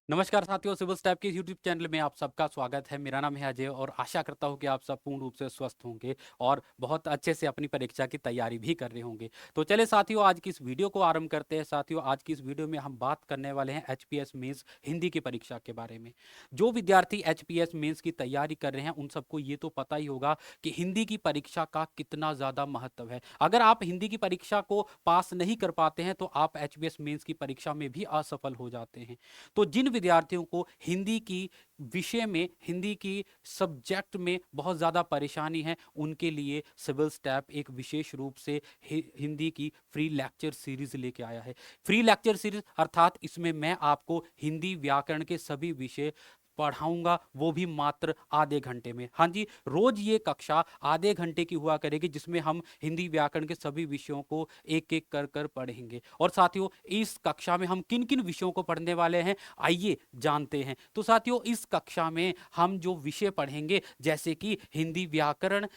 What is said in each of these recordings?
नमस्कार साथियों, civil step के यूट्यूब चैनल में आप सबका स्वागत है। मेरा नाम है अजय और आशा करता हूं कि आप सब पूर्ण रूप से स्वस्थ होंगे और बहुत अच्छे से अपनी परीक्षा की तैयारी भी कर रहे होंगे। तो चलिए साथियों, आज की इस वीडियो को आरंभ करते हैं। साथियों, आज की इस वीडियो में हम बात करने वाले हैं एचपीएस मेंस हिंदी की परीक्षा के बारे में। जो विद्यार्थी एचपीएस मेंस की तैयारी कर रहे हैं उन सबको ये तो पता ही होगा कि हिंदी की परीक्षा का कितना ज़्यादा महत्व है। अगर आप हिंदी की परीक्षा को पास नहीं कर पाते हैं तो आप एचपीएस मेंस की परीक्षा में भी असफल हो जाते हैं। तो जिन विद्यार्थियों को हिंदी की विषय में, हिंदी की सब्जेक्ट में बहुत ज़्यादा परेशानी है, उनके लिए सिविल स्टैप एक विशेष रूप से हिंदी की फ्री लेक्चर सीरीज लेके आया है। फ्री लेक्चर सीरीज अर्थात इसमें मैं आपको हिंदी व्याकरण के सभी विषय पढ़ाऊंगा, वो भी मात्र आधे घंटे में। हाँ जी, रोज ये कक्षा आधे घंटे की हुआ करेगी जिसमें हम हिंदी व्याकरण के सभी विषयों को एक एक कर कर पढ़ेंगे। और साथियों, इस कक्षा में हम किन किन विषयों को पढ़ने वाले हैं आइए जानते हैं। तो साथियों, इस कक्षा में हम जो विषय पढ़ेंगे जैसे कि हिंदी व्याकरण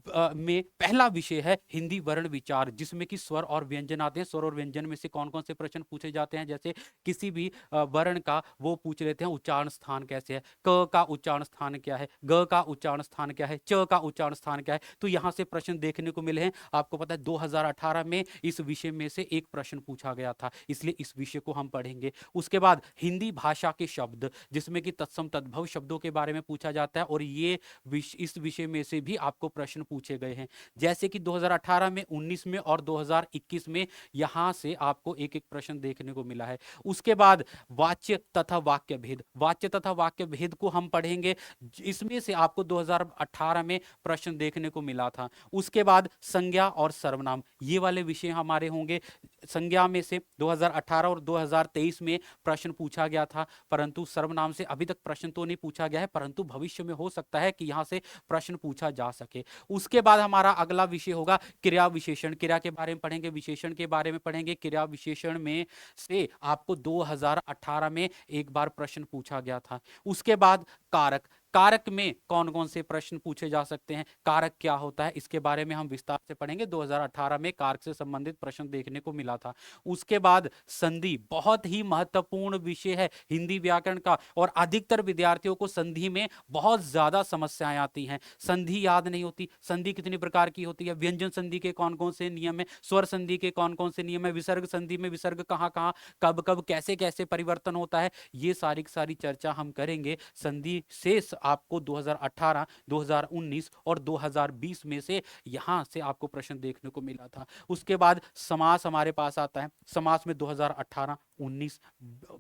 में पहला विषय है हिंदी वर्ण विचार, जिसमें कि स्वर और व्यंजन आते हैं। स्वर और व्यंजन में से कौन कौन से प्रश्न पूछे जाते हैं, जैसे किसी भी वर्ण का वो पूछ लेते हैं उच्चारण स्थान कैसे है, क का उच्चारण स्थान क्या है, ग का उच्चारण स्थान क्या है, च का उच्चारण स्थान क्या है। तो यहाँ से प्रश्न देखने को मिले हैं। आपको पता है 2018 में इस विषय में से एक प्रश्न पूछा गया था, इसलिए इस विषय को हम पढ़ेंगे। उसके बाद हिंदी भाषा के शब्द, जिसमें कि तत्सम तद्भव शब्दों के बारे में पूछा जाता है और ये इस विषय में से भी आपको प्रश्न पूछे गए हैं। जैसे कि 2018 में, 19 में और 2021 में यहां से आपको एक एक प्रश्न देखने को मिला है। उसके बाद वाच्य तथा वाक्य भेद, वाच्य तथा वाक्य भेद को हम पढ़ेंगे। इसमें से आपको 2018 में प्रश्न देखने को मिला था। उसके बाद संज्ञा और सर्वनाम, ये वाले विषय हमारे होंगे। संज्ञा में से 2018 और 2023 में प्रश्न पूछा गया था, परंतु सर्वनाम से अभी तक प्रश्न तो नहीं पूछा गया है, परंतु भविष्य में हो सकता है कि यहां से प्रश्न पूछा जा सके। उसके बाद हमारा अगला विषय होगा क्रिया विशेषण। क्रिया के बारे में पढ़ेंगे, विशेषण के बारे में पढ़ेंगे। क्रिया विशेषण में से आपको 2018 में एक बार प्रश्न पूछा गया था। उसके बाद कारक, कारक में कौन कौन से प्रश्न पूछे जा सकते हैं, कारक क्या होता है, इसके बारे में हम विस्तार से पढ़ेंगे। 2018 में कारक से संबंधित प्रश्न देखने को मिला था। उसके बाद संधि, बहुत ही महत्वपूर्ण विषय है हिंदी व्याकरण का और अधिकतर विद्यार्थियों को संधि में बहुत ज्यादा समस्याएं आती हैं। संधि याद नहीं होती, संधि कितनी प्रकार की होती है, व्यंजन संधि के कौन कौन से नियम है, स्वर संधि के कौन कौन से नियम है, विसर्ग संधि में विसर्ग कहाँ कहाँ, कब कब, कैसे कैसे परिवर्तन होता है, ये सारी सारी चर्चा हम करेंगे। संधि से आपको 2018, 2019 और 2020 में से यहां से आपको प्रश्न देखने को मिला था। उसके बाद समास हमारे पास आता है। समास में 2018, 19,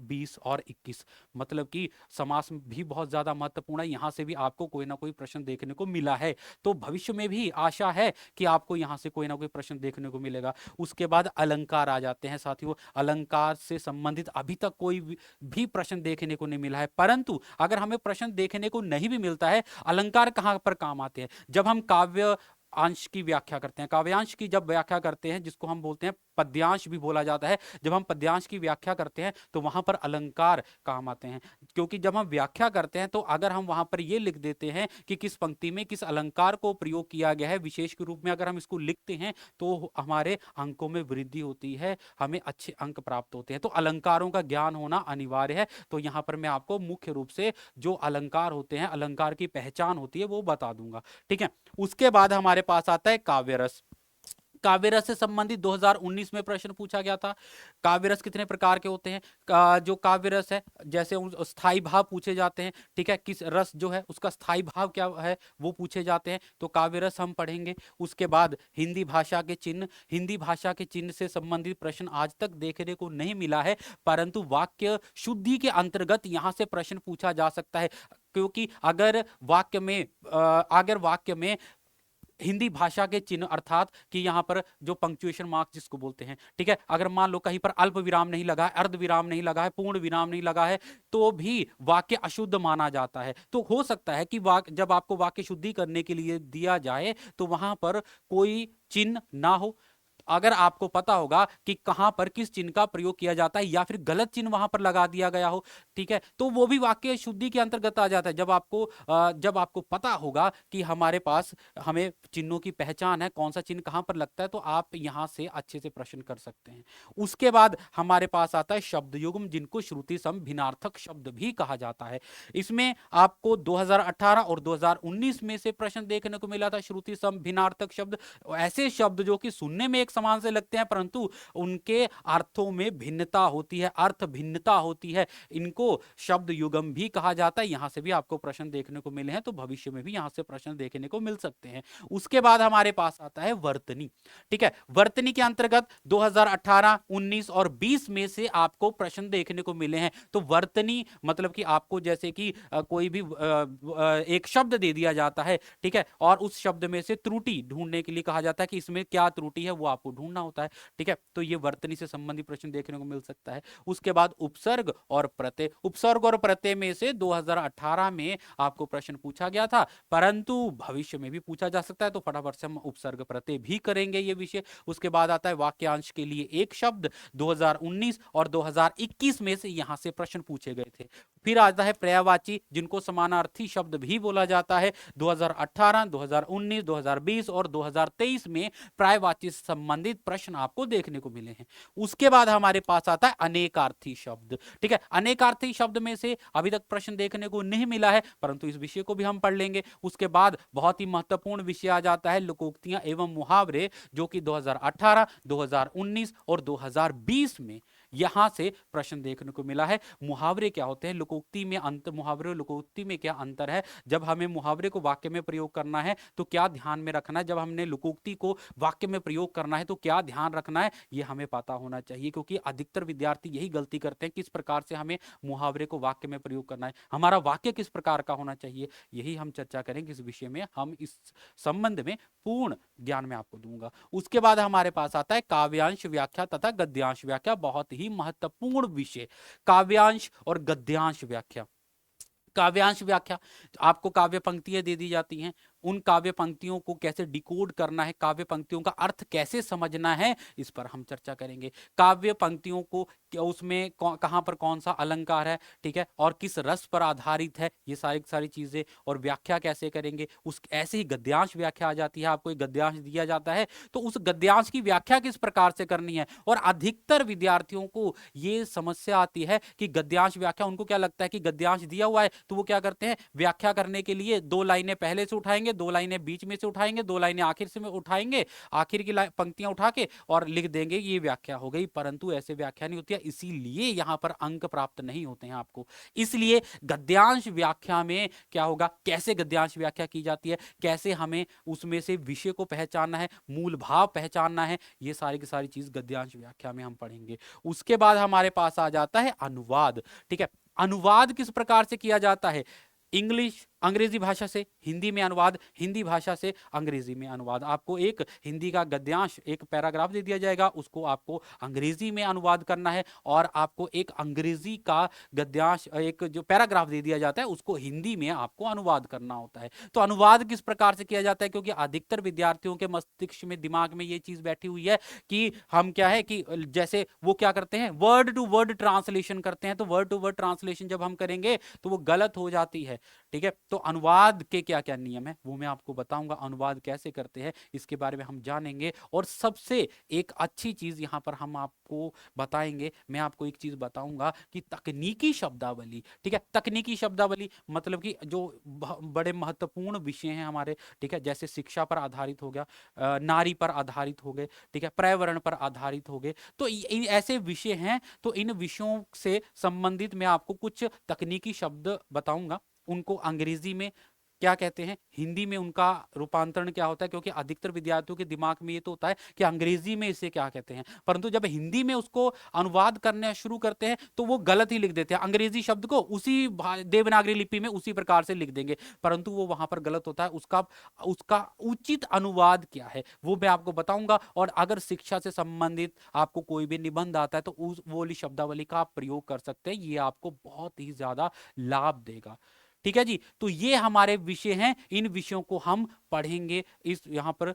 20 और 21, मतलब कि समास भी बहुत ज्यादा महत्वपूर्ण है। यहां से भी आपको कोई ना कोई प्रश्न देखने को मिला है, तो भविष्य में भी आशा है कि आपको यहां से कोई ना कोई प्रश्न देखने को मिलेगा। उसके बाद अलंकार आ जाते हैं। साथियों, अलंकार से संबंधित अभी तक कोई भी प्रश्न देखने को नहीं मिला है, परंतु अगर हमें प्रश्न देखने को नहीं भी मिलता है, अलंकार कहां पर काम आते हैं, जब हम काव्य अंश की व्याख्या करते हैं, काव्यांश की जब व्याख्या करते हैं, जिसको हम बोलते हैं पद्यांश भी बोला जाता है, जब हम पद्यांश की व्याख्या करते हैं तो वहां पर अलंकार काम आते हैं। क्योंकि जब हम व्याख्या करते हैं तो अगर हम वहां पर ये लिख देते हैं कि किस पंक्ति में किस अलंकार को प्रयोग किया गया है विशेष के रूप में, अगर हम इसको लिखते हैं तो हमारे अंकों में वृद्धि होती है, हमें अच्छे अंक प्राप्त होते हैं। तो अलंकारों का ज्ञान होना अनिवार्य है। तो यहां पर मैं आपको मुख्य रूप से जो अलंकार होते हैं, अलंकार की पहचान होती है, वो बता दूंगा। ठीक है। उसके बाद हमारे पास आता है काव्य रस। काव्य रस से संबंधित 2019 में प्रश्न पूछा गया था। काव्य रस कितने प्रकार के होते हैं, जो काव्य रस है, जैसे स्थाई भाव पूछे जाते हैं। ठीक है, किस रस जो है उसका स्थाई भाव क्या है वो पूछे जाते हैं, तो काव्य रस हम पढ़ेंगे। उसके बाद हिंदी भाषा के चिन्ह, हिंदी भाषा के चिन्ह से संबंधित प्रश्न आज तक देखने को नहीं मिला है, परंतु वाक्य शुद्धि के अंतर्गत यहां से प्रश्न पूछा जा सकता है। क्योंकि अगर वाक्य में हिंदी भाषा के चिन्ह अर्थात कि यहां पर जो पंक्चुएशन मार्क जिसको बोलते हैं, ठीक है, अगर मान लो कहीं पर अल्प विराम नहीं लगा है, अर्ध विराम नहीं लगा है, पूर्ण विराम नहीं लगा है, तो भी वाक्य अशुद्ध माना जाता है। तो हो सकता है कि जब आपको वाक्य शुद्धि करने के लिए दिया जाए तो वहां पर कोई चिन्ह ना हो, अगर आपको पता होगा कि कहां पर किस चिन्ह का प्रयोग किया जाता है या फिर गलत चिन्ह वहां पर लगा दिया गया हो, ठीक है, तो वो भी वाक्य शुद्धि के अंतर्गत आ जाता है। जब आपको पता होगा कि हमारे पास हमें चिन्हों की पहचान है, कौन सा चिन्ह कहां पर लगता है, तो आप यहां से अच्छे से प्रश्न कर सकते हैं। उसके बाद हमारे पास आता है शब्द युग्म, जिनको श्रुति सम भिन्नार्थक शब्द भी कहा जाता है। इसमें आपको 2018 और 2019 में से प्रश्न देखने को मिला था। श्रुति सम भिन्नार्थक शब्द, ऐसे शब्द जो कि सुनने में एक समान से लगते हैं परंतु उनके अर्थों में भिन्नता होती है, अर्थ भिन्नता होती है, इनको शब्द युग्म भी कहा जाता है। यहां से भी आपको प्रश्न देखने को मिले हैं, तो भविष्य में भी यहां से प्रश्न देखने को मिल सकते हैं। उसके बाद हमारे पास आता है वर्तनी, ठीक है। वर्तनी के अंतर्गत 2018, 19 और 20 में से आपको प्रश्न देखने को मिले हैं। तो वर्तनी मतलब कि आपको जैसे कि कोई भी एक शब्द दे दिया जाता है, ठीक है, और उस शब्द में से त्रुटि ढूंढने के लिए कहा जाता है कि इसमें क्या त्रुटि है, वो आपको ढूंढना होता है, ठीक है। तो ये वर्तनी से संबंधित प्रश्न देखने को मिल सकता है। उसके बाद उपसर्ग और प्रत्यय, उपसर्ग और प्रत्यय में से 2018 में आपको प्रश्न पूछा गया था, परंतु भविष्य में भी पूछा जा सकता है, तो फटाफट से हम उपसर्ग प्रत्यय भी करेंगे ये विषय। उसके बाद आता है वाक्यांश के लिए एक शब्द, 2019 और 2021 में से यहां से प्रश्न पूछे गए थे। फिर आता है पर्यायवाची, जिनको समानार्थी शब्द भी बोला जाता है। 2018, 2019, 2020 और 2023 में पर्यायवाची से संबंधित प्रश्न आपको देखने को मिले हैं। उसके बाद हमारे पास आता है अनेकार्थी शब्द, ठीक है। अनेकार्थी शब्द में से अभी तक प्रश्न देखने को नहीं मिला है, परंतु इस विषय को भी हम पढ़ लेंगे। उसके बाद बहुत ही महत्वपूर्ण विषय आ जाता है लोकोक्तियां एवं मुहावरे, जो कि 2018, 2019 और 2020 में यहां से प्रश्न देखने को मिला है। मुहावरे क्या होते हैं, लोकोक्ति में अंतर, मुहावरे और लोकोक्ति में क्या अंतर है, जब हमें मुहावरे को वाक्य में प्रयोग करना है तो क्या ध्यान में रखना है, जब हमने लोकोक्ति को वाक्य में प्रयोग करना है तो क्या ध्यान रखना है, यह हमें पता होना चाहिए। क्योंकि अधिकतर विद्यार्थी यही गलती करते हैं, किस प्रकार से हमें मुहावरे को वाक्य में प्रयोग करना है, हमारा वाक्य किस प्रकार का होना चाहिए, यही हम चर्चा करेंगे इस विषय में। हम इस संबंध में पूर्ण ज्ञान में आपको दूंगा। उसके बाद हमारे पास आता है काव्यांश व्याख्या तथा गद्यांश व्याख्या, बहुत ही महत्वपूर्ण विषय, काव्यांश और गद्यांश व्याख्या। काव्यांश व्याख्या, आपको काव्य पंक्तियां दे दी जाती हैं, उन काव्य पंक्तियों को कैसे डिकोड करना है, काव्य पंक्तियों का अर्थ कैसे समझना है, इस पर हम चर्चा करेंगे। काव्य पंक्तियों को उसमें कहां पर कौन सा अलंकार है, ठीक है, और किस रस पर आधारित है, ये सारी चीजें, और व्याख्या कैसे करेंगे। उस ऐसे ही गद्यांश व्याख्या आ जाती है। आपको एक गद्यांश दिया जाता है तो उस गद्यांश की व्याख्या किस प्रकार से करनी है। और अधिकतर विद्यार्थियों को ये समस्या आती है कि गद्यांश व्याख्या, उनको क्या लगता है कि गद्यांश दिया हुआ है तो वो क्या करते हैं, व्याख्या करने के लिए दो लाइनें पहले से उठाएंगे, दो लाइनें बीच में से उठाएंगे, दो लाइनें आखिर से में उठाएंगे, आखिर की पंक्तियां उठा के और लिख देंगे ये व्याख्या हो गई। परंतु ऐसे व्याख्या नहीं होती है, इसीलिए यहां पर अंक प्राप्त नहीं होते हैं आपको। इसलिए गद्यांश व्याख्या में क्या होगा, कैसे गद्यांश व्याख्या की जाती है, कैसे हमें उसमें से विषय को पहचानना है, मूल भाव पहचानना है, ये सारी की सारी चीज गद्यांश व्याख्या में हम पढ़ेंगे। उसके बाद हमारे पास आ जाता है अनुवाद, ठीक है। अनुवाद किस प्रकार से किया जाता है, इंग्लिश, अंग्रेजी भाषा से हिंदी में अनुवाद, हिंदी भाषा से अंग्रेजी में अनुवाद। आपको एक हिंदी का गद्यांश, एक पैराग्राफ दे दिया जाएगा, उसको आपको अंग्रेजी में अनुवाद करना है, और आपको एक अंग्रेजी का गद्यांश, एक जो पैराग्राफ दे दिया जाता है, उसको हिंदी में आपको अनुवाद करना होता है। तो अनुवाद किस प्रकार से किया जाता है, क्योंकि अधिकतर विद्यार्थियों के मस्तिष्क में, दिमाग में ये चीज बैठी हुई है कि हम क्या है कि जैसे वो क्या करते हैं, वर्ड टू वर्ड ट्रांसलेशन करते हैं। तो वर्ड टू वर्ड ट्रांसलेशन जब हम करेंगे तो वो गलत हो जाती है, ठीक है। तो अनुवाद के क्या क्या नियम है वो मैं आपको बताऊंगा, अनुवाद कैसे करते हैं इसके बारे में हम जानेंगे। और सबसे एक अच्छी चीज यहां पर हम आपको बताएंगे, मैं आपको एक चीज बताऊंगा कि तकनीकी शब्दावली, ठीक है। तकनीकी शब्दावली मतलब कि जो बड़े महत्वपूर्ण विषय हैं हमारे, ठीक है, जैसे शिक्षा पर आधारित हो गया, नारी पर आधारित हो गए, ठीक है, पर्यावरण पर आधारित हो गए, तो ऐसे विषय हैं। तो इन विषयों से संबंधित मैं आपको कुछ तकनीकी शब्द बताऊंगा, उनको अंग्रेजी में क्या कहते हैं, हिंदी में उनका रूपांतरण क्या होता है, क्योंकि अधिकतर विद्यार्थियों के दिमाग में ये तो होता है कि अंग्रेजी में इसे क्या कहते हैं, परंतु जब हिंदी में उसको अनुवाद करना शुरू करते हैं तो वो गलत ही लिख देते हैं, अंग्रेजी शब्द को उसी देवनागरी लिपि में उसी प्रकार से लिख देंगे, परंतु वो वहां पर गलत होता है। उसका उसका उचित अनुवाद क्या है वो मैं आपको बताऊंगा। और अगर शिक्षा से संबंधित आपको कोई भी निबंध आता है तो उस वो वाली शब्दावली का आप प्रयोग कर सकते हैं, ये आपको बहुत ही ज्यादा लाभ देगा, ठीक है जी। तो ये हमारे विषय हैं, इन विषयों को हम पढ़ेंगे। इस यहाँ पर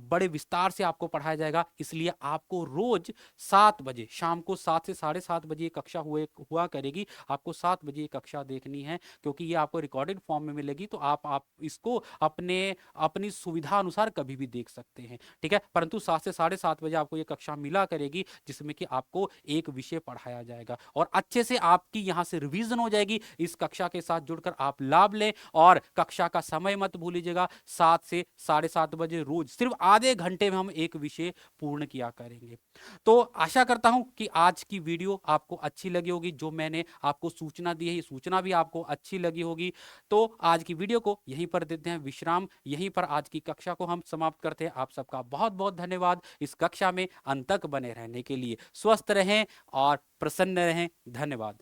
बड़े विस्तार से आपको पढ़ाया जाएगा, इसलिए आपको रोज 7 बजे शाम को 7 से 7:30 बजे कक्षा हुआ करेगी। आपको 7 बजे कक्षा देखनी है, क्योंकि ये आपको रिकॉर्डेड फॉर्म में मिलेगी, तो आप इसको अपनी सुविधा अनुसार कभी भी देख सकते हैं, ठीक है। परंतु 7 से 7:30 बजे आपको ये कक्षा मिला करेगी, जिसमें कि आपको एक विषय पढ़ाया जाएगा और अच्छे से आपकी यहाँ से रिवीजन हो जाएगी। इस कक्षा के साथ जुड़कर आप लाभ लें और कक्षा का समय मत भूलिएगा, 7 से 7:30 बजे रोज सिर्फ आधे घंटे में हम एक विषय पूर्ण किया करेंगे। तो आशा करता हूं कि आज की वीडियो आपको अच्छी लगी होगी। जो मैंने आपको सूचना दी है, ये सूचना भी आपको अच्छी लगी होगी। तो आज की वीडियो को यहीं पर देते हैं विश्राम, यहीं पर आज की कक्षा को हम समाप्त करते हैं। आप सबका बहुत बहुत धन्यवाद इस कक्षा में अंत तक बने रहने के लिए। स्वस्थ रहें और प्रसन्न रहें। धन्यवाद।